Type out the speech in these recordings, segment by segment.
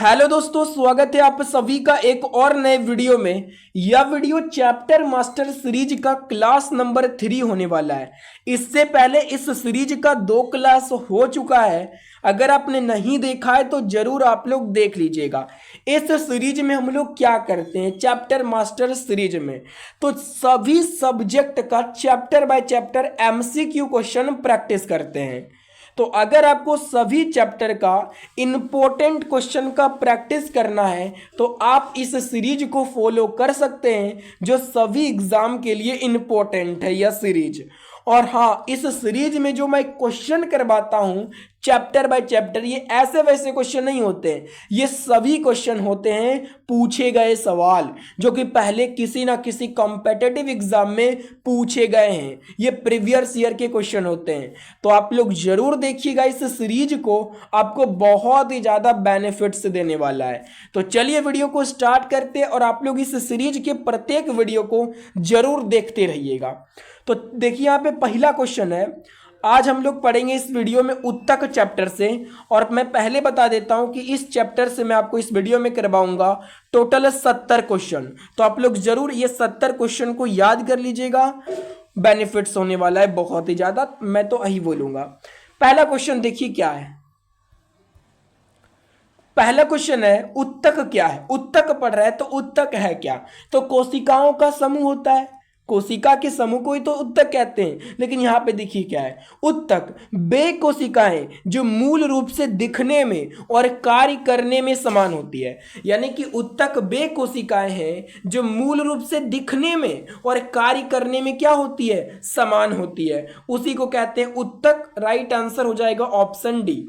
Hello दोस्तों, स्वागत है आप सभी का एक और नए वीडियो में। यह वीडियो चैप्टर मास्टर सीरीज का क्लास नंबर 3 होने वाला है। इससे पहले इस सीरीज का 2 क्लास हो चुका है। अगर आपने नहीं देखा है तो जरूर आप लोग देख लीजिएगा। इस सीरीज में हम लोग क्या करते हैं, चैप्टर मास्टर सीरीज में तो सभी सब्जेक्ट का chapter by chapter MCQ question practice करते हैं। तो अगर आपको सभी चैप्टर का इंपॉर्टेंट क्वेश्चन का प्रैक्टिस करना है तो आप इस सीरीज को फॉलो कर सकते हैं, जो सभी एग्जाम के लिए इंपॉर्टेंट है यह सीरीज। और हाँ, इस सीरीज में जो मैं क्वेश्चन करवाता हूं चैप्टर बाय चैप्टर, ये ऐसे वैसे क्वेश्चन नहीं होते हैं। ये सभी क्वेश्चन होते हैं पूछे गए सवाल, जो कि पहले किसी ना किसी कॉम्पिटिटिव एग्जाम में पूछे गए हैं। ये प्रीवियस ईयर के क्वेश्चन होते हैं। तो आप लोग जरूर देखिएगा इस सीरीज को, आपको बहुत ही ज़्यादा बेनिफिट्स देने वाला है। तो चलिए वीडियो को स्टार्ट करते हैं और आप लोग इस सीरीज के प्रत्येक वीडियो को जरूर देखते रहिएगा। तो देखिए यहाँ पे पहला क्वेश्चन है। आज हम लोग पढ़ेंगे इस वीडियो में उत्तक चैप्टर से। और मैं पहले बता देता हूं कि इस चैप्टर से मैं आपको इस वीडियो में करवाऊंगा टोटल 70 क्वेश्चन। तो आप लोग जरूर ये 70 क्वेश्चन को याद कर लीजिएगा, बेनिफिट्स होने वाला है बहुत ही ज्यादा, मैं तो यही बोलूंगा। पहला क्वेश्चन देखिए क्या है। पहला क्वेश्चन है उत्तक क्या है। उत्तक पढ़ रहा है तो उत्तक है क्या, तो कोशिकाओं का समूह होता है। कोशिका के समूह को ही तो उत्तक कहते हैं। लेकिन यहां पे देखिए क्या है, उत्तक वे कोशिकाएं जो मूल रूप से दिखने में और कार्य करने में समान होती है। यानी कि उत्तक वे कोशिकाएं हैं जो मूल रूप से दिखने में और कार्य करने में क्या होती है, समान होती है, उसी को कहते हैं उत्तक। राइट आंसर हो जाएगा ऑप्शन डी।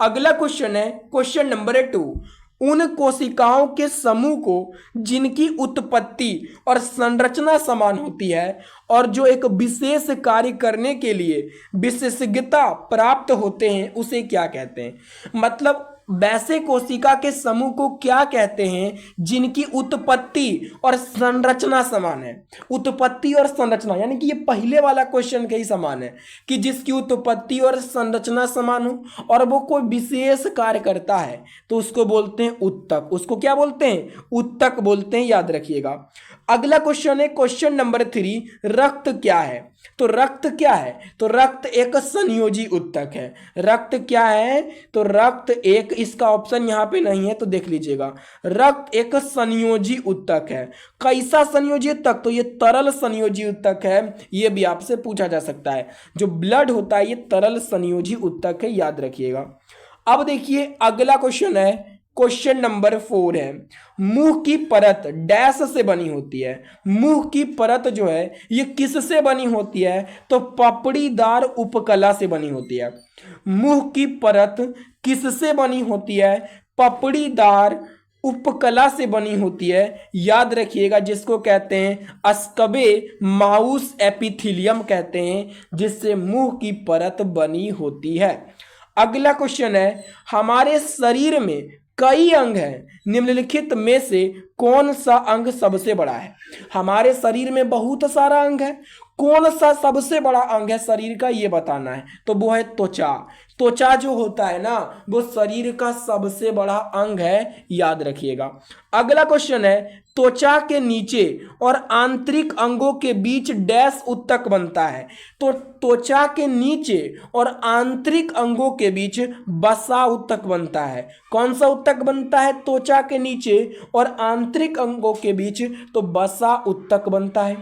अगला क्वेश्चन है क्वेश्चन नंबर 2। उन कोशिकाओं के समूह को जिनकी उत्पत्ति और संरचना समान होती है और जो एक विशेष कार्य करने के लिए विशेषज्ञता प्राप्त होते हैं, उसे क्या कहते हैं। मतलब वैसे कोशिका के समूह को क्या कहते हैं जिनकी उत्पत्ति और संरचना समान है। उत्पत्ति और संरचना यानी कि ये पहले वाला क्वेश्चन के ही समान है कि जिसकी उत्पत्ति और संरचना समान हो और वो कोई विशेष कार्य करता है, तो उसको बोलते हैं उत्तक। उसको क्या बोलते हैं, उत्तक बोलते हैं, याद रखिएगा। अगला क्वेश्चन है क्वेश्चन नंबर 3। रक्त क्या है। तो रक्त क्या है, तो रक्त एक संयोजी उत्तक है। रक्त क्या है, तो रक्त एक, इसका ऑप्शन यहां पे नहीं है तो देख लीजिएगा। रक्त एक संयोजी उत्तक है। कैसा संयोजी उत्तक, तो ये तरल संयोजी उत्तक है। ये भी आपसे पूछा जा सकता है। जो ब्लड होता है ये तरल संयोजी उत्तक है, याद रखिएगा। अब देखिए अगला क्वेश्चन है क्वेश्चन नंबर 4 है। मुंह की परत डैश से बनी होती है। मुंह की परत जो है ये किससे बनी होती है, तो पपड़ीदार उपकला से बनी होती है। मुंह की परत किससे बनी होती है, पपड़ीदार उपकला से बनी होती है, याद रखिएगा। जिसको कहते हैं स्कबे माउस एपिथेलियम कहते हैं, जिससे मुंह की परत बनी होती है। अगला क्वेश्चन है हमारे शरीर में कई अंग हैं, निम्नलिखित में से कौन सा अंग सबसे बड़ा है। हमारे शरीर में बहुत सारा अंग है, कौन सा सबसे बड़ा अंग है शरीर का ये बताना है। तो वो है त्वचा। त्वचा जो होता है ना वो शरीर का सबसे बड़ा अंग है, याद रखिएगा। अगला क्वेश्चन है त्वचा के नीचे और आंतरिक अंगों के बीच डैश उत्तक बनता है। तो त्वचा के नीचे और आंतरिक अंगों के बीच बसा उत्तक बनता है। कौन सा उत्तक बनता है, त्वचा के नीचे और आंतरिक अंगों के बीच, तो बसा उत्तक बनता है।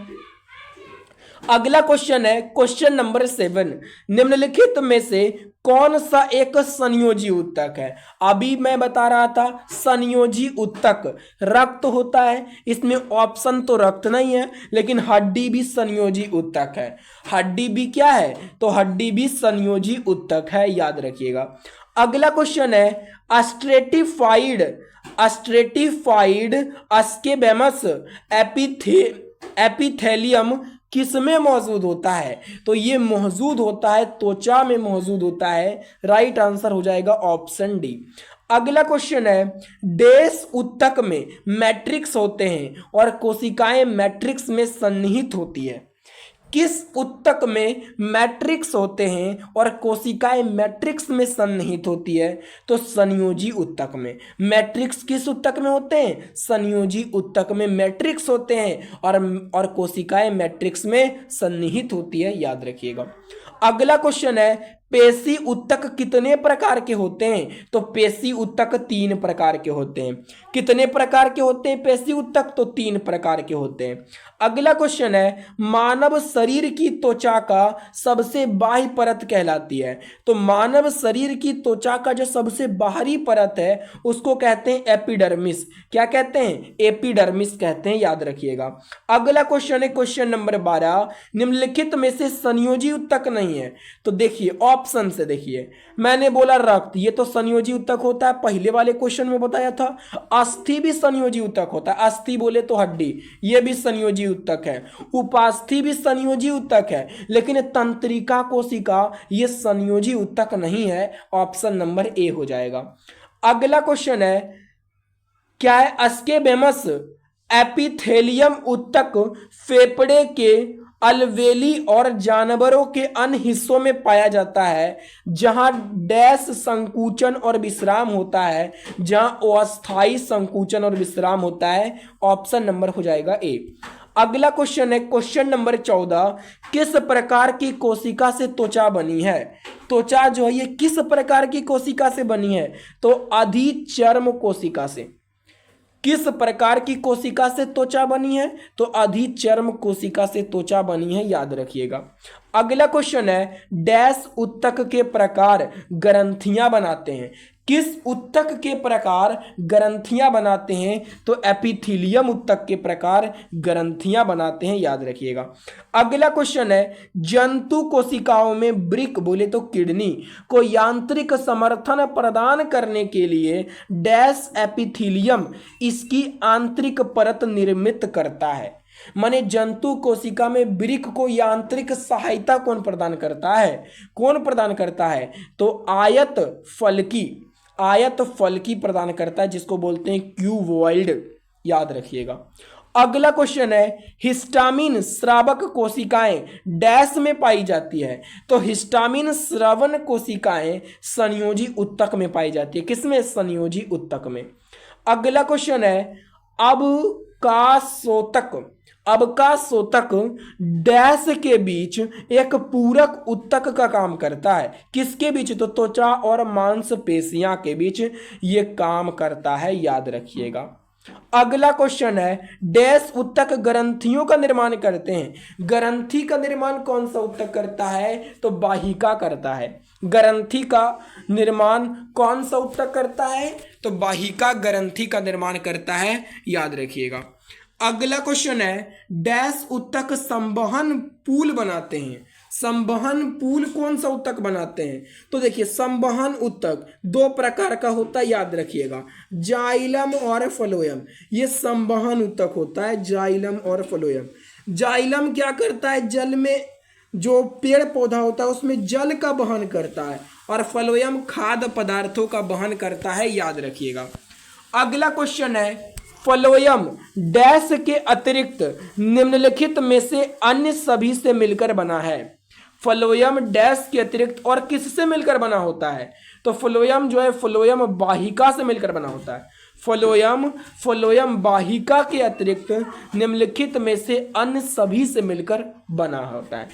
अगला क्वेश्चन है क्वेश्चन नंबर 7। निम्नलिखित में से कौन सा एक संयोजी उत्तक है। अभी मैं बता रहा था संयोजी उत्तक रक्त होता है, इसमें ऑप्शन तो रक्त नहीं है, लेकिन हड्डी भी संयोजी उत्तक है। हड्डी भी क्या है, तो हड्डी भी संयोजी उत्तक है, याद रखिएगा। अगला क्वेश्चन है स्ट्रेटिफाइड स्केबेमस एपिथेलियम किसमें मौजूद होता है, तो ये मौजूद होता है त्वचा में मौजूद होता है। राइट आंसर हो जाएगा ऑप्शन डी। अगला क्वेश्चन है डैश उत्तक में मैट्रिक्स होते हैं और कोशिकाएं मैट्रिक्स में सन्निहित होती है। किस ऊतक में मैट्रिक्स होते हैं और कोशिकाएं मैट्रिक्स में सन्निहित होती है? तो संयोजी ऊतक में। मैट्रिक्स किस ऊतक में होते हैं? संयोजी ऊतक में मैट्रिक्स होते हैं और कोशिकाएं मैट्रिक्स में सन्निहित होती है, याद रखिएगा। अगला क्वेश्चन है, पेशी ऊतक कितने प्रकार के होते हैं? तो पेशी ऊतक 3 प्रकार के होते हैं। कितने प्रकार के होते हैं पेशी ऊतक? तो 3 प्रकार के होते हैं। अगला क्वेश्चन है, मानव शरीर की त्वचा का सबसे बाह्य परत कहलाती है? तो मानव शरीर की त्वचा का जो सबसे बाहरी परत है उसको कहते हैं एपिडर्मिस। क्या कहते हैं? एपिडर्मिस कहते हैं, याद रखिएगा। अगला क्वेश्चन है क्वेश्चन नंबर 12, निम्नलिखित में से संयोजी ऊतक नहीं है। तो देखिए ऑप्शन से देखिए, मैंने बोला रक्त, ये तो संयोजी ऊतक होता है, पहले वाले क्वेश्चन में बताया था। अस्थि भी संयोजी ऊतक होता है, अस्थि बोले तो हड्डी, ये भी संयोजी ऊतक है। उपास्थि भी संयोजी ऊतक है, लेकिन तंत्रिका कोशिका ये संयोजी ऊतक नहीं है। ऑप्शन नंबर ए हो जाएगा। अगला क्वेश्चन है, क्या है? अस्केबेमस एपिथेलियम ऊतक फेफड़े के अलवेली और जानवरों के अन्य हिस्सों में पाया जाता है जहां डैश संकुचन और विश्राम होता है, जहां अस्थायी संकुचन और विश्राम होता है। ऑप्शन नंबर हो जाएगा ए। अगला क्वेश्चन है क्वेश्चन नंबर 14, किस प्रकार की कोशिका से त्वचा बनी है? त्वचा जो है ये किस प्रकार की कोशिका से बनी है? तो अधिचर्म कोशिका से। किस प्रकार की कोशिका से त्वचा बनी है? तो अधिचर्म कोशिका से त्वचा बनी है, याद रखिएगा। अगला क्वेश्चन है, डैश ऊतक के प्रकार ग्रंथियां बनाते हैं? किस ऊतक के प्रकार ग्रंथियां बनाते हैं? तो एपिथेलियम ऊतक के प्रकार ग्रंथियां बनाते हैं, याद रखिएगा। अगला क्वेश्चन है, जंतु कोशिकाओं में वृक्क बोले तो किडनी को यांत्रिक समर्थन प्रदान करने के लिए डैश एपिथेलियम इसकी आंतरिक परत निर्मित करता है। माने जंतु कोशिका में वृक्क को यांत्रिक सहायता कौन प्रदान करता है? कौन प्रदान करता है? तो आयत फलकी प्रदान करता है, जिसको बोलते हैं क्यूबॉइड, याद रखिएगा। अगला क्वेश्चन है, हिस्टामिन स्रावक कोशिकाएं डैश में पाई जाती है? तो हिस्टामिन स्रवण कोशिकाएं संयोजी ऊतक में पाई जाती है। किसमें? संयोजी ऊतक में। अगला क्वेश्चन है, अबकाशोतक डैश के बीच एक पूरक ऊतक का काम करता है। किसके बीच? तो त्वचा और मांसपेशियां के बीच ये काम करता है, याद रखिएगा। अगला क्वेश्चन है, डैश ऊतक ग्रंथियों का निर्माण करते हैं? ग्रंथि का निर्माण कौन सा ऊतक करता है? तो वाहिका करता है। ग्रंथि का निर्माण कौन सा ऊतक करता है? तो वाहिका ग्रंथि का निर्माण करता है, याद रखिएगा। अगला क्वेश्चन है, डैश ऊतक संवहन पूल बनाते हैं? संवहन पूल कौन सा ऊतक बनाते हैं? तो देखिए संवहन ऊतक 2 प्रकार का होता है, याद रखिएगा, जाइलम और फ्लोएम। ये संवहन ऊतक होता है, जाइलम और फ्लोएम। जाइलम क्या करता है? जल में जो पेड़ पौधा होता है उसमें जल का वहन करता है, और फ्लोएम खाद्य पदार्थों का वहन करता है, याद रखिएगा। अगला क्वेश्चन है, फ्लोएम डैश के अतिरिक्त निम्नलिखित में से अन्य सभी से मिलकर बना है? फ्लोएम डैश के अतिरिक्त और किससे मिलकर बना होता है? तो फ्लोएम जो है फ्लोएम वाहिका से मिलकर बना होता है। फ्लोएम वाहिका के अतिरिक्त निम्नलिखित में से अन्य सभी से मिलकर बना होता है।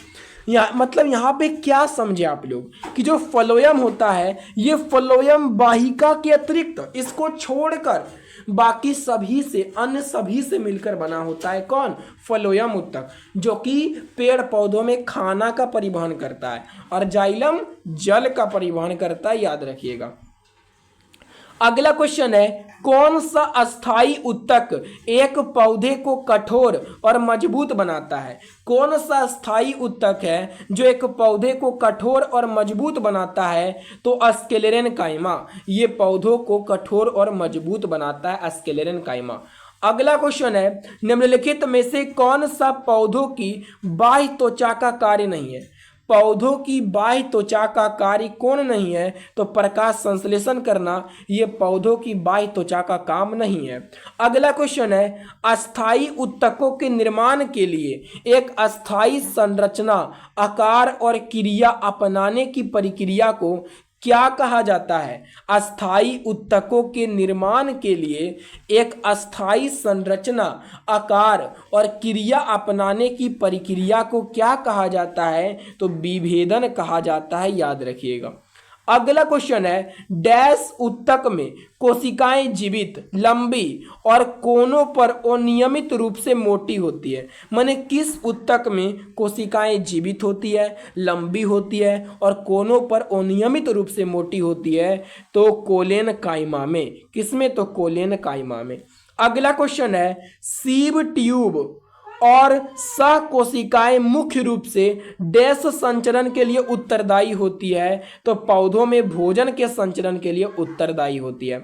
मतलब यहाँ पे क्या समझे आप लोग कि जो फ्लोएम होता है ये फ्लोएम वाहिका के अतिरिक्त इसको छोड़कर बाकी सभी से, अन्य सभी से मिलकर बना होता है। कौन? फ्लोएम ऊतक, जो कि पेड़ पौधों में खाना का परिवहन करता है, और जाइलम जल का परिवहन करता है, याद रखिएगा। अगला क्वेश्चन है, कौन सा अस्थायी ऊतक एक पौधे को कठोर और मजबूत बनाता है? कौन सा अस्थायी ऊतक है जो एक पौधे को कठोर और मजबूत बनाता है? तो स्क्लेरेनकाइमा, ये पौधों को कठोर और मजबूत बनाता है, स्क्लेरेनकाइमा। अगला क्वेश्चन है, निम्नलिखित में से कौन सा पौधों की बाह्य त्वचा का कार्य नहीं है? पौधों की बाह्य त्वचा का कार्य कौन नहीं है? तो प्रकाश संश्लेषण करना, ये पौधों की बाह्य त्वचा का काम नहीं है। अगला क्वेश्चन है, अस्थायी उत्तकों के निर्माण के लिए एक अस्थायी संरचना, आकार और क्रिया अपनाने की प्रक्रिया को क्या कहा जाता है? अस्थायी उत्तकों के निर्माण के लिए एक अस्थायी संरचना, आकार और क्रिया अपनाने की प्रक्रिया को क्या कहा जाता है? तो विभेदन कहा जाता है, याद रखिएगा। अगला क्वेश्चन है, डैश उत्तक में कोशिकाएं जीवित, लंबी और कोनों पर अनियमित रूप से मोटी होती है। माने किस उत्तक में कोशिकाएं जीवित होती है, लंबी होती है और कोनों पर अनियमित रूप से मोटी होती है? तो कोलेन काइमा में। किसमें? तो कोलेन काइमा में। अगला क्वेश्चन है, सीव ट्यूब और सह कोशिकाएं मुख्य रूप से डैश संचरण के लिए उत्तरदायी होती है? तो पौधों में भोजन के संचरण के लिए उत्तरदायी होती है।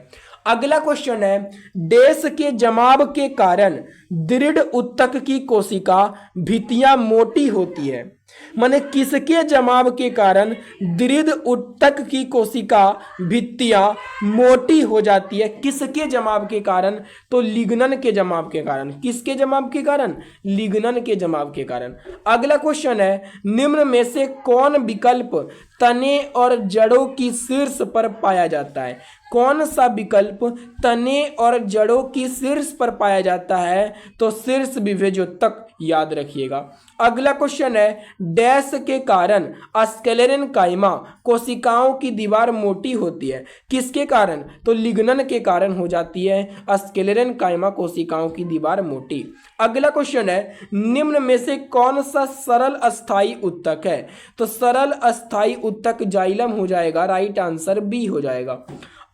अगला क्वेश्चन है, डैश के जमाव के कारण दृढ़ उत्तक की कोशिका भित्तियां मोटी होती है। माने किसके जमाव के कारण दृढ़ उत्तक की कोशिका भित्तियां मोटी हो जाती है? किसके जमाव के कारण? तो लिग्नन के जमाव के कारण। किसके जमाव के कारण? लिग्नन के जमाव के कारण। अगला क्वेश्चन है, निम्न में से कौन विकल्प तने और जड़ों की शीर्ष पर पाया जाता है? कौन सा विकल्प तने और जड़ों की शीर्ष पर पाया जाता है? तो शीर्ष विभेजोत्तक, याद रखिएगा। अगला क्वेश्चन है, डैश के कारण स्क्लेरन काइमा कोशिकाओं की दीवार मोटी होती है? किसके कारण? तो लिग्नन के कारण हो जाती है स्क्लेरन काइमा कोशिकाओं की दीवार मोटी। अगला क्वेश्चन है, निम्न में से कौन सा सरल अस्थायी उत्तक है? तो सरल अस्थायी उत्तक जाइलम हो जाएगा, राइट आंसर बी हो जाएगा।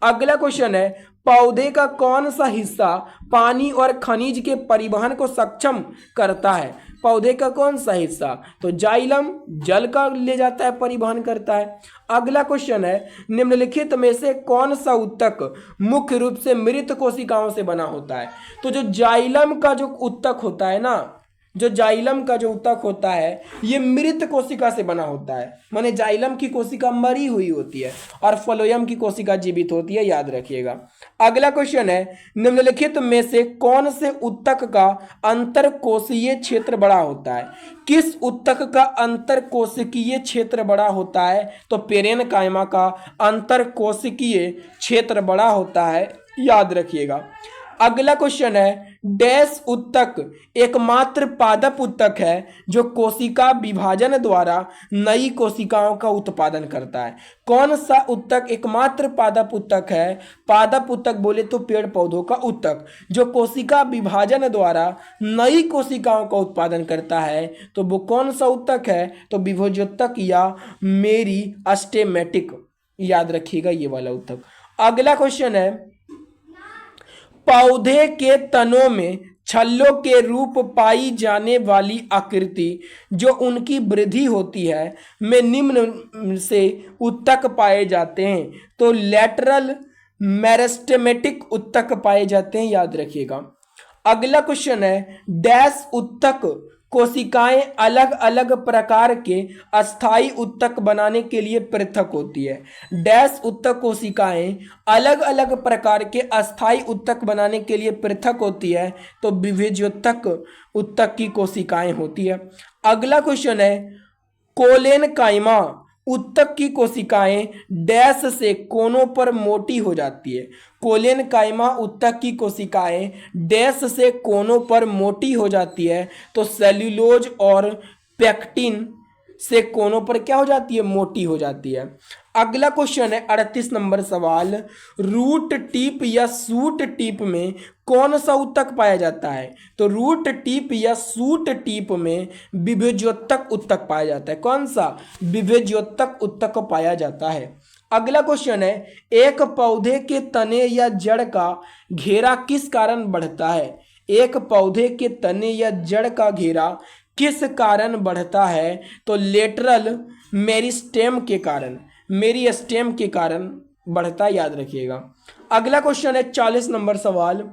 अगला क्वेश्चन है, पौधे का कौन सा हिस्सा पानी और खनिज के परिवहन को सक्षम करता है? पौधे का कौन सा हिस्सा? तो जाइलम जल का ले जाता है, परिवहन करता है। अगला क्वेश्चन है, निम्नलिखित में से कौन सा उत्तक मुख्य रूप से मृत कोशिकाओं से बना होता है? तो जो जाइलम का जो उत्तक होता है ना, जो जाइलम का जो उत्तक होता है, ये मृत कोशिका से बना होता है। माने जाइलम की कोशिका मरी हुई होती है और फ्लोएम की कोशिका जीवित होती है, याद रखिएगा। अगला क्वेश्चन है, निम्नलिखित में से कौन से उत्तक का अंतरकोशिकीय क्षेत्र बड़ा होता है? किस उत्तक का अंतरकोशिकीय क्षेत्र बड़ा होता है? तो पेरेनकाइमा का अंतरकोशिकीय क्षेत्र बड़ा होता है, याद रखिएगा। अगला क्वेश्चन है, डैश उत्तक एकमात्र पादप उत्तक है जो कोशिका विभाजन द्वारा नई कोशिकाओं का उत्पादन करता है? कौन सा उत्तक एकमात्र पादप उत्तक है? पादप उत्तक बोले तो पेड़ पौधों का उत्तक जो कोशिका विभाजन द्वारा नई कोशिकाओं का उत्पादन करता है, तो वो कौन सा उत्तक है? तो विभोजोत्तक या मेरिस्टेमेटिक, याद रखिएगा ये वाला उत्तक। अगला क्वेश्चन है, पौधे के तनों में छल्लों के रूप पाई जाने वाली आकृति जो उनकी वृद्धि होती है में निम्न से उत्तक पाए जाते हैं? तो लैटरल मेरिस्टेमेटिक उत्तक पाए जाते हैं, याद रखिएगा। अगला क्वेश्चन है, डैश उत्तक कोशिकाएं अलग अलग प्रकार के अस्थायी उत्तक बनाने के लिए पृथक होती है? डैश उत्तक कोशिकाएं अलग अलग प्रकार के अस्थायी उत्तक बनाने के लिए पृथक होती है? तो विभेज्योत्तक उत्तक की कोशिकाएं होती है। अगला क्वेश्चन है, कोलेनकाइमा उत्तक की कोशिकाएं डैश से कोनों पर मोटी हो जाती है? कोलेनकाइमा उत्तक की कोशिकाएं डैश से कोनों पर मोटी हो जाती है? तो सेल्यूलोज और पेक्टिन से कोनों पर क्या हो जाती है? मोटी हो जाती है। अगला क्वेश्चन है 38 नंबर सवाल, रूट टिप या सूट टिप में कौन सा उत्तक पाया जाता है? तो रूट टिप या सूट टिप में विभेज्योत्तक उत्तक पाया जाता है। कौन सा? विभेज्योत्तक उत्तक पाया जाता है। अगला क्वेश्चन है, एक पौधे के तने या जड़ का घेरा किस कारण बढ़ता है? एक पौधे के तने या जड़ का घेरा किस कारण बढ़ता है? तो लेटरल मेरिस्टेम के कारण, मेरिस्टेम के कारण बढ़ता, याद रखिएगा। अगला क्वेश्चन है 40 नंबर सवाल,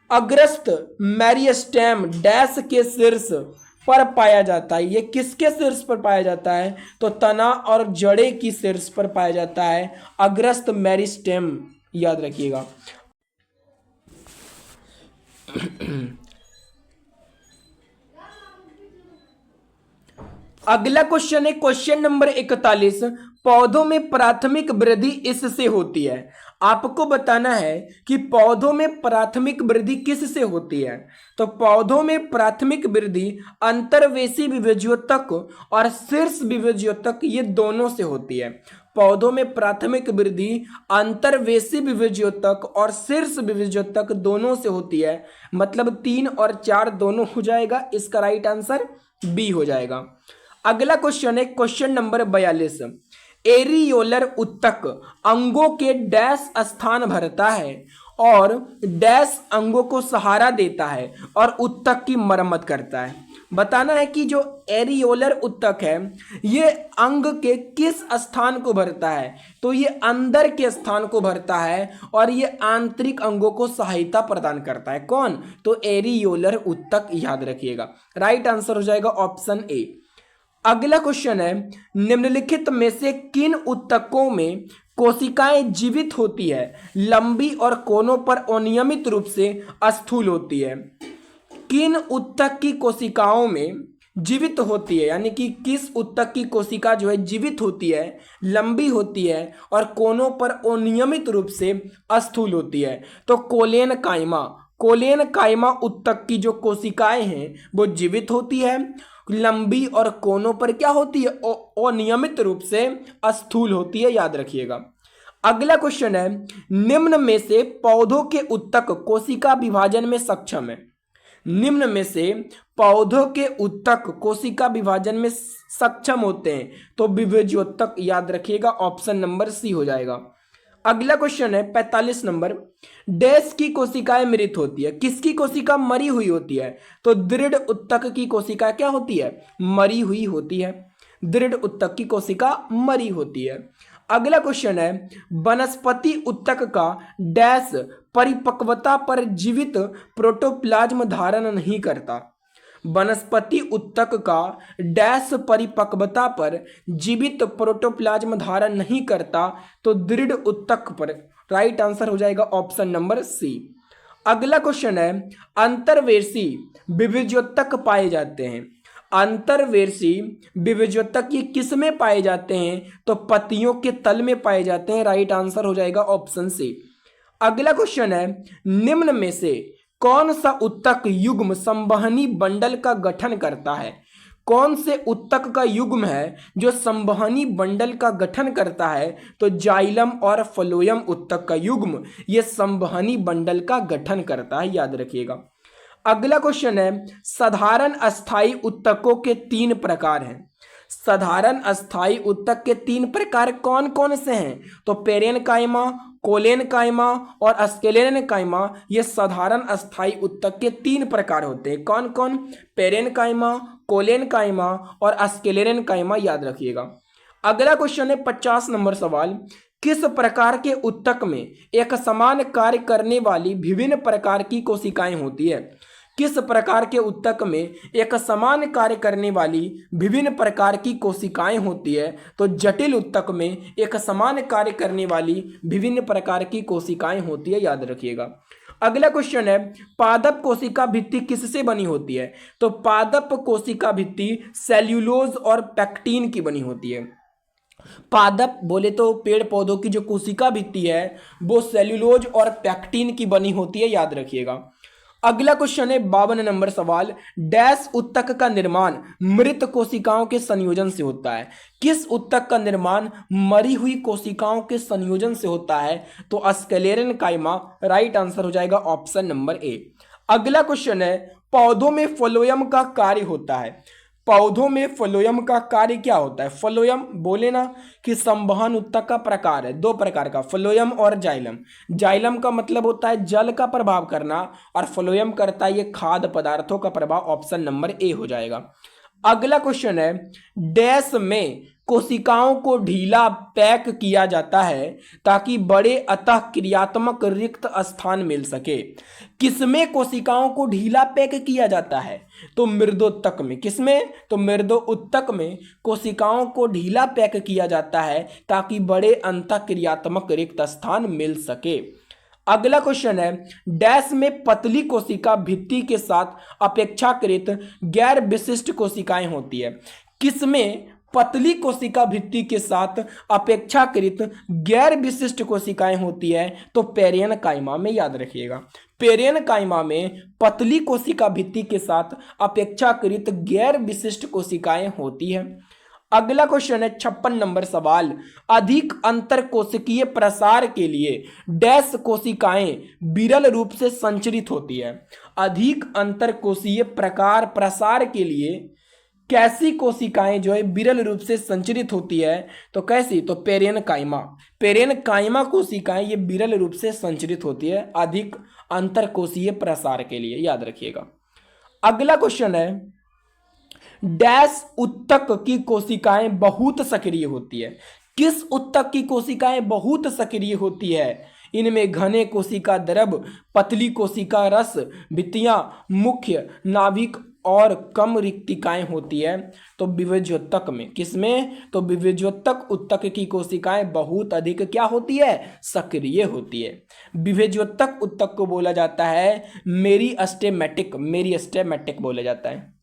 अग्रस्त मेरिस्टेम डैश के शीर्ष पर पाया जाता है। ये किसके शीर्ष पर पाया जाता है? तो तना और जड़े की शीर्ष पर पाया जाता है, अग्रस्त मेरिस्टेम, याद रखिएगा। अगला क्वेश्चन है क्वेश्चन नंबर 41। पौधों में प्राथमिक वृद्धि इससे होती है। आपको बताना है कि पौधों में प्राथमिक वृद्धि किससे होती है। तो पौधों में प्राथमिक वृद्धि अंतर्वेशी विभज्योतक और शीर्ष विभज्योतक, ये दोनों से होती है। पौधों में प्राथमिक वृद्धि अंतर्वेशी विभज्योतक और शीर्ष विभज्योतक दोनों से होती है। मतलब 3 और 4 दोनों हो जाएगा। इसका राइट आंसर बी हो जाएगा। अगला क्वेश्चन है क्वेश्चन नंबर 42। एरियोलर उत्तक अंगों के डैश स्थान भरता है और डैश अंगों को सहारा देता है और उत्तक की मरम्मत करता है। बताना है कि जो एरियोलर उत्तक है ये अंग के किस स्थान को भरता है। तो ये अंदर के स्थान को भरता है और ये आंतरिक अंगों को सहायता प्रदान करता है। कौन? तो एरियोलर उत्तक, याद रखिएगा। राइट आंसर हो जाएगा ऑप्शन ए। अगला क्वेश्चन है निम्नलिखित में से किन उत्तकों में कोशिकाएं जीवित होती है, लंबी और कोनों पर अनियमित रूप से स्थूल होती है। किन उत्तक की कोशिकाओं में जीवित होती है, यानी कि किस उत्तक की कोशिका जो है जीवित होती है, लंबी होती है और कोनों पर अनियमित रूप से स्थूल होती है। तो कोलेन कायमा उत्तक की जो कोशिकाएं हैं वो जीवित होती है, लंबी और कोनों पर क्या होती है? अनियमित रूप से स्थूल होती है, याद रखिएगा। अगला क्वेश्चन है निम्न में से पौधों के उत्तक कोशिका विभाजन में सक्षम है। निम्न में से पौधों के उत्तक कोशिका विभाजन में सक्षम होते हैं। तो विभज्योतक, याद रखिएगा। ऑप्शन नंबर सी हो जाएगा। अगला क्वेश्चन है 45 नंबर। डैश की कोशिकाएं मृत होती है। किसकी कोशिका मरी हुई होती है? तो दृढ़ उत्तक की कोशिका क्या होती है? मरी हुई होती है। दृढ़ उत्तक की कोशिका मरी होती है। अगला क्वेश्चन है वनस्पति उत्तक का डैश परिपक्वता पर जीवित प्रोटोप्लाज्म धारण नहीं करता। वनस्पति उत्तक का डैश परिपक्वता पर जीवित प्रोटोप्लाज्म धारण नहीं करता। तो दृढ़ उत्तक पर। राइट आंसर हो जाएगा ऑप्शन नंबर सी। अगला क्वेश्चन है अंतर्वेशी विभज्योतक पाए जाते हैं। अंतर्वेशी विभज्योतक ये किस में पाए जाते हैं? तो पत्तियों के तल में पाए जाते हैं। राइट आंसर हो जाएगा ऑप्शन सी। अगला क्वेश्चन है निम्न में से कौन सा उत्तक युग्म संवहनी बंडल का गठन करता है? कौन से उत्तक का युग्म है जो संवहनी बंडल का गठन करता है? तो जाइलम और फ्लोएम उत्तक का युग्म ये संवहनी बंडल का गठन करता है, याद रखिएगा। अगला क्वेश्चन है साधारण अस्थाई उत्तकों के 3 प्रकार हैं। साधारण अस्थाई उत्तक के 3 प्रकार कौन कौन से हैं? तो पेरेनकाइमा, कोलेनकाइमा और स्क्लेरेनकाइमा, ये साधारण अस्थाई उत्तक के 3 प्रकार होते हैं। कौन कौन? पेरेनकाइमा, कोलेनकाइमा और स्क्लेरेनकाइमा, याद रखिएगा। अगला क्वेश्चन है 50 नंबर सवाल। किस प्रकार के उत्तक में एक समान कार्य करने वाली विभिन्न प्रकार की कोशिकाएं होती है? किस प्रकार के उत्तक में एक समान कार्य करने वाली विभिन्न प्रकार की कोशिकाएं होती है? तो जटिल उत्तक में एक समान कार्य करने वाली विभिन्न प्रकार की कोशिकाएं होती है, याद रखिएगा। अगला क्वेश्चन है पादप कोशिका भित्ति किससे बनी होती है? तो पादप कोशिका भित्ति सेल्यूलोज और पैक्टिन की बनी होती है। पादप बोले तो पेड़ पौधों की जो कोशिका भित्ति है वो सेल्यूलोज और पैक्टिन की बनी होती है, याद रखिएगा। अगला क्वेश्चन है 52 नंबर सवाल। डैश उत्तक का निर्माण मृत कोशिकाओं के संयोजन से होता है। किस उत्तक का निर्माण मरी हुई कोशिकाओं के संयोजन से होता है? तो स्क्लेरेनकाइमा। राइट आंसर हो जाएगा ऑप्शन नंबर ए। अगला क्वेश्चन है पौधों में फ्लोएम का कार्य होता है। पौधों में फ्लोएम का कार्य क्या होता है? फ्लोएम बोले ना कि संवहन उत्तक का प्रकार है, 2 प्रकार का, फ्लोएम और जाइलम। जाइलम का मतलब होता है जल का प्रभाव करना और फ्लोएम करता है ये खाद्य पदार्थों का प्रभाव। ऑप्शन नंबर ए हो जाएगा। अगला क्वेश्चन है डैश में कोशिकाओं को ढीला पैक किया जाता है ताकि बड़े अतः क्रियात्मक रिक्त स्थान मिल सके। किसमें कोशिकाओं को ढीला पैक किया जाता है? तो मृदोत्तक में। किसमें? तो मृदोत्तक में कोशिकाओं को ढीला पैक किया जाता है ताकि बड़े अंतः क्रियात्मक रिक्त स्थान मिल सके। अगला क्वेश्चन है, डैश में पतली कोशिका भित्ति के साथ अपेक्षाकृत गैर विशिष्ट कोशिकाएं होती है। किसमें पतली कोशिका भित्ति के साथ अपेक्षाकृत गैर विशिष्ट कोशिकाएं होती है? तो पेरेनकाइमा में। याद रखिएगा, पेरेनकाइमा में पतली कोशिका भित्ति के साथ अपेक्षाकृत गैर विशिष्ट कोशिकाएं होती है। अगला क्वेश्चन है 56 नंबर सवाल, अधिक अंतर कोशिकीय प्रसार के लिए डैश कोशिकाएं विरल रूप से संचरित होती है। अधिक अंतर कोशिकीय प्रसार के लिए कैसी कोशिकाएं जो है विरल रूप से संचरित होती है? तो कैसी? तो पेरेनकाइमा। पेरेनकाइमा कोशिकाएं ये विरल रूप से संचरित होती है अधिक अंतर कोशिकीय प्रसार के लिए। याद रखिएगा। अगला क्वेश्चन है, डैश उत्तक की कोशिकाएं बहुत सक्रिय होती है। किस उत्तक की कोशिकाएं बहुत सक्रिय होती है? इनमें घने कोशिका द्रव, पतली कोशिका रस भित्तियां, मुख्य नाभिक और कम रिक्तिकाएं होती है। तो विभज्योतक में। किसमें? तो विभज्योतक उत्तक की कोशिकाएं बहुत अधिक क्या होती है? सक्रिय होती है। विभज्योतक उत्तक को बोला जाता है मेरिस्टेमेटिक बोला जाता है।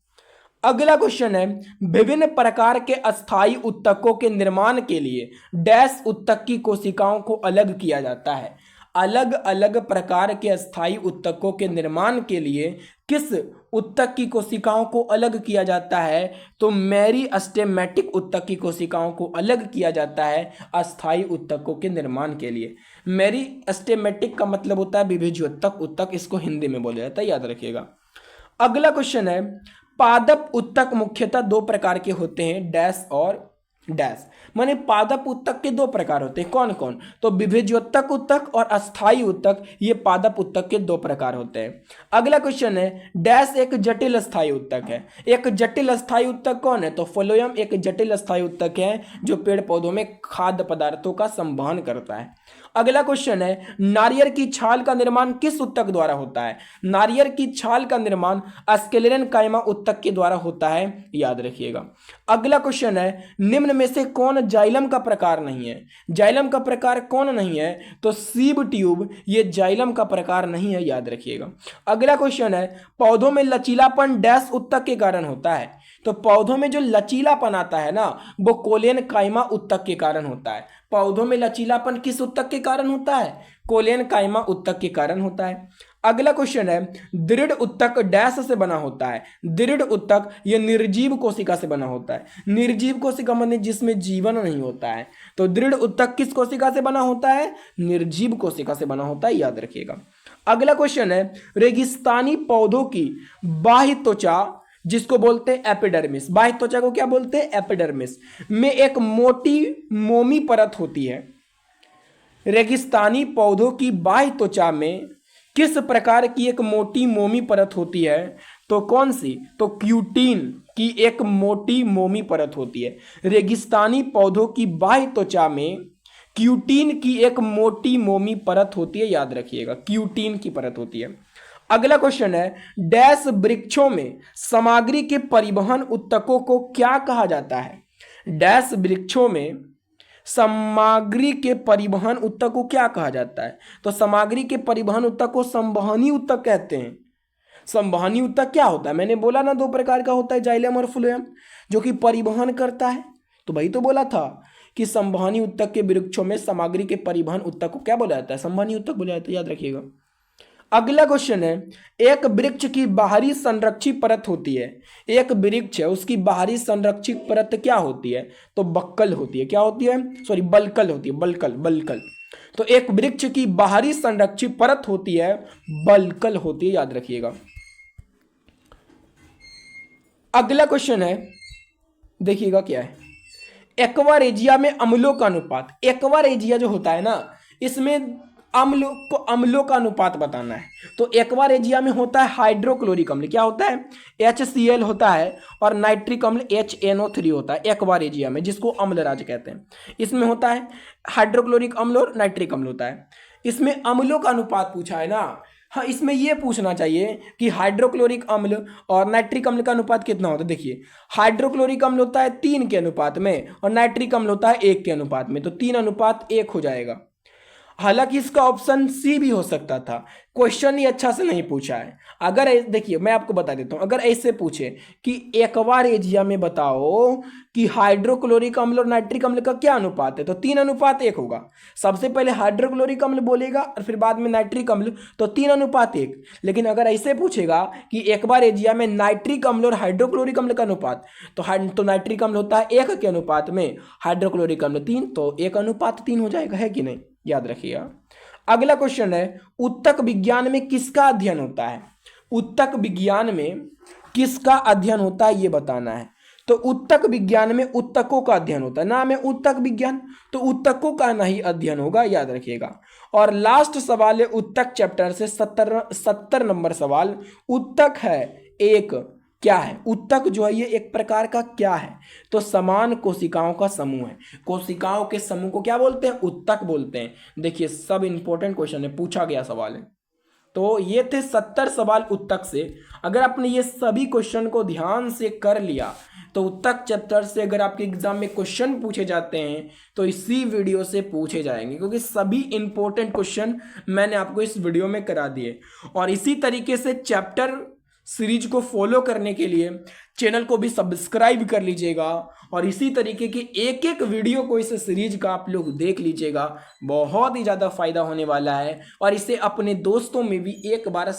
अगला क्वेश्चन है, विभिन्न प्रकार के अस्थायी उत्तकों के निर्माण के लिए डैश उत्तक की कोशिकाओं को अलग किया जाता है। अलग अलग प्रकार के अस्थायी उत्तकों के निर्माण के लिए किस उत्तक की कोशिकाओं को अलग किया जाता है? तो मेरिस्टेमेटिक उत्तक की कोशिकाओं को अलग किया जाता है अस्थायी उत्तकों के निर्माण के लिए। मेरिस्टेमेटिक का मतलब होता है विभज्योतक उत्तक, इसको हिंदी में बोला जाता है। याद रखिएगा। अगला क्वेश्चन है, पादप उत्तक मुख्यतः दो प्रकार के होते हैं, डैश और डैश। माने पादप उत्तक के दो प्रकार होते हैं। कौन कौन? तो विभज्योतक उत्तक और अस्थायी उत्तक, ये पादप उत्तक के दो प्रकार होते हैं। अगला क्वेश्चन है, डैश एक जटिल अस्थायी उत्तक है। एक जटिल अस्थायी उत्तक कौन है? तो फ्लोएम एक जटिल अस्थायी उत्तक है जो पेड़ पौधों में खाद्य पदार्थों का संवहन करता है। अगला क्वेश्चन है, नारियल की छाल का निर्माण किस उत्तक द्वारा होता है? नारियल की छाल का निर्माण स्क्लेरेनकाइमा उत्तक के द्वारा होता है। याद रखिएगा। अगला क्वेश्चन है, निम्न में से कौन जाइलम का प्रकार नहीं है? जाइलम का प्रकार कौन नहीं है? तो सीब ट्यूब ये जाइलम का प्रकार नहीं है। याद रखिएगा। अगला क्वेश्चन है, पौधों में लचीलापन डैश उत्तक के कारण होता है। तो पौधों में जो लचीलापन आता है ना, वो कोलेनकाइमा उत्तक के कारण होता है। पौधों में लचीलापन किस उत्तक के कारण होता है? कोलेनकाइमा उत्तक के कारण होता है। अगला क्वेश्चन है, दृढ़ उत्तक डैश से बना होता है। दृढ़ उत्तक ये निर्जीव कोशिका से बना होता है। निर्जीव कोशिका माने जिसमें जीवन नहीं होता है। तो दृढ़ उत्तक किस कोशिका से बना होता है? निर्जीव कोशिका से बना होता है। याद रखिएगा। अगला क्वेश्चन है, रेगिस्तानी पौधों की बाह्य त्वचा जिसको बोलते हैं एपिडर्मिस, बाह्य त्वचा को क्या बोलते हैं? एपिडर्मिस में एक मोटी मोमी परत होती है। रेगिस्तानी पौधों की बाह्य त्वचा में किस प्रकार की एक मोटी मोमी परत होती है? तो कौन सी? तो क्यूटीन की एक मोटी मोमी परत होती है। रेगिस्तानी पौधों की बाह्य त्वचा में क्यूटीन की एक मोटी मोमी परत होती है। याद रखिएगा, क्यूटीन की परत होती है। अगला क्वेश्चन है, डैश वृक्षों में सामग्री के परिवहन उत्तकों को क्या कहा जाता है? डैश वृक्षों में सामग्री के परिवहन उत्तक को क्या कहा जाता है? तो सामग्री के परिवहन उत्तक को संवहनी उत्तक कहते हैं। संवहनी उत्तक क्या होता है? मैंने बोला ना दो प्रकार का होता है, जाइलम और फ्लोएम, जो कि परिवहन करता है। तो भाई तो बोला था कि संवहनी उत्तक के वृक्षों में सामग्री के परिवहन उत्तक को क्या बोला जाता है? संवहनी उत्तक बोला जाता है। याद रखिएगा। अगला क्वेश्चन है, एक वृक्ष की बाहरी संरक्षित परत होती है। एक वृक्ष है, उसकी बाहरी संरक्षित परत क्या होती है? तो बक्कल होती है। क्या होती है? सॉरी, बल्कल होती है। बल्कल। तो एक वृक्ष की बाहरी संरक्षित परत होती है, बल्कल होती है। याद रखिएगा। अगला क्वेश्चन है, देखिएगा क्या है, एक्वारेजिया में अम्लों का अनुपात। एक्वारेजिया जो होता है ना, इसमें अम्लों का अनुपात बताना है। तो एक्वारेजिया में होता है हाइड्रोक्लोरिक अम्ल, क्या होता है, HCl होता है, और नाइट्रिक अम्ल HNO3 होता है एक्वारेजिया में, जिसको अम्लराज कहते हैं। इसमें होता है हाइड्रोक्लोरिक अम्ल और नाइट्रिक अम्ल होता है। इसमें अम्लों का अनुपात पूछा है ना, हाँ इसमें यह पूछना चाहिए कि हाइड्रोक्लोरिक अम्ल और नाइट्रिक अम्ल का अनुपात कितना होता है। देखिए हाइड्रोक्लोरिक अम्ल होता है 3 के अनुपात में और नाइट्रिक अम्ल होता है 1 के अनुपात में, तो 3:1 हो जाएगा। हालांकि इसका ऑप्शन सी भी हो सकता था, क्वेश्चन ही अच्छा से नहीं पूछा है। अगर देखिए मैं आपको बता देता हूं, अगर ऐसे पूछे कि एक्वारेजिया में बताओ कि हाइड्रोक्लोरिक अम्ल और नाइट्रिक अम्ल का क्या अनुपात है, तो 3:1 होगा। सबसे पहले हाइड्रोक्लोरिक अम्ल बोलेगा और फिर बाद में नाइट्रिक अम्ल, तो 3:1। लेकिन अगर ऐसे पूछेगा कि एक्वारेजिया में नाइट्रिक अम्ल और हाइड्रोक्लोरिक अम्ल का अनुपात, तो नाइट्रिक अम्ल होता है 1 के अनुपात में, हाइड्रोक्लोरिक अम्ल 3, तो 1:3 हो जाएगा, है कि नहीं, याद रखिएगा। अगला क्वेश्चन है, उत्तक विज्ञान में किसका अध्ययन होता है। उत्तक विज्ञान में किसका अध्ययन होता है ये बताना है। तो उत्तक विज्ञान में उत्तकों का अध्ययन होता है, नाम है उत्तक विज्ञान, तो उत्तकों का नहीं अध्ययन होगा, याद रखिएगा। और लास्ट सवाल है उत्तक चैप्टर से 70 नंबर सवाल। उत्तक है एक क्या है, उत्तक जो है ये एक प्रकार का क्या है, तो समान कोशिकाओं का समूह है। कोशिकाओं के समूह को क्या बोलते हैं, उत्तक बोलते हैं। देखिए सब इंपॉर्टेंट क्वेश्चन है, पूछा गया सवाल है। तो ये थे 70 सवाल उत्तक से। अगर आपने ये सभी क्वेश्चन को ध्यान से कर लिया तो उत्तक चैप्टर से अगर आपके एग्जाम में क्वेश्चन पूछे जाते हैं तो इसी वीडियो से पूछे जाएंगे, क्योंकि सभी इंपॉर्टेंट क्वेश्चन मैंने आपको इस वीडियो में करा दिए। और इसी तरीके से चैप्टर सीरीज को फॉलो करने के लिए चैनल को भी सब्सक्राइब कर लीजिएगा, और इसी तरीके की एक एक वीडियो को इस सीरीज का आप लोग देख लीजिएगा, बहुत ही ज़्यादा फायदा होने वाला है। और इसे अपने दोस्तों में भी एक बार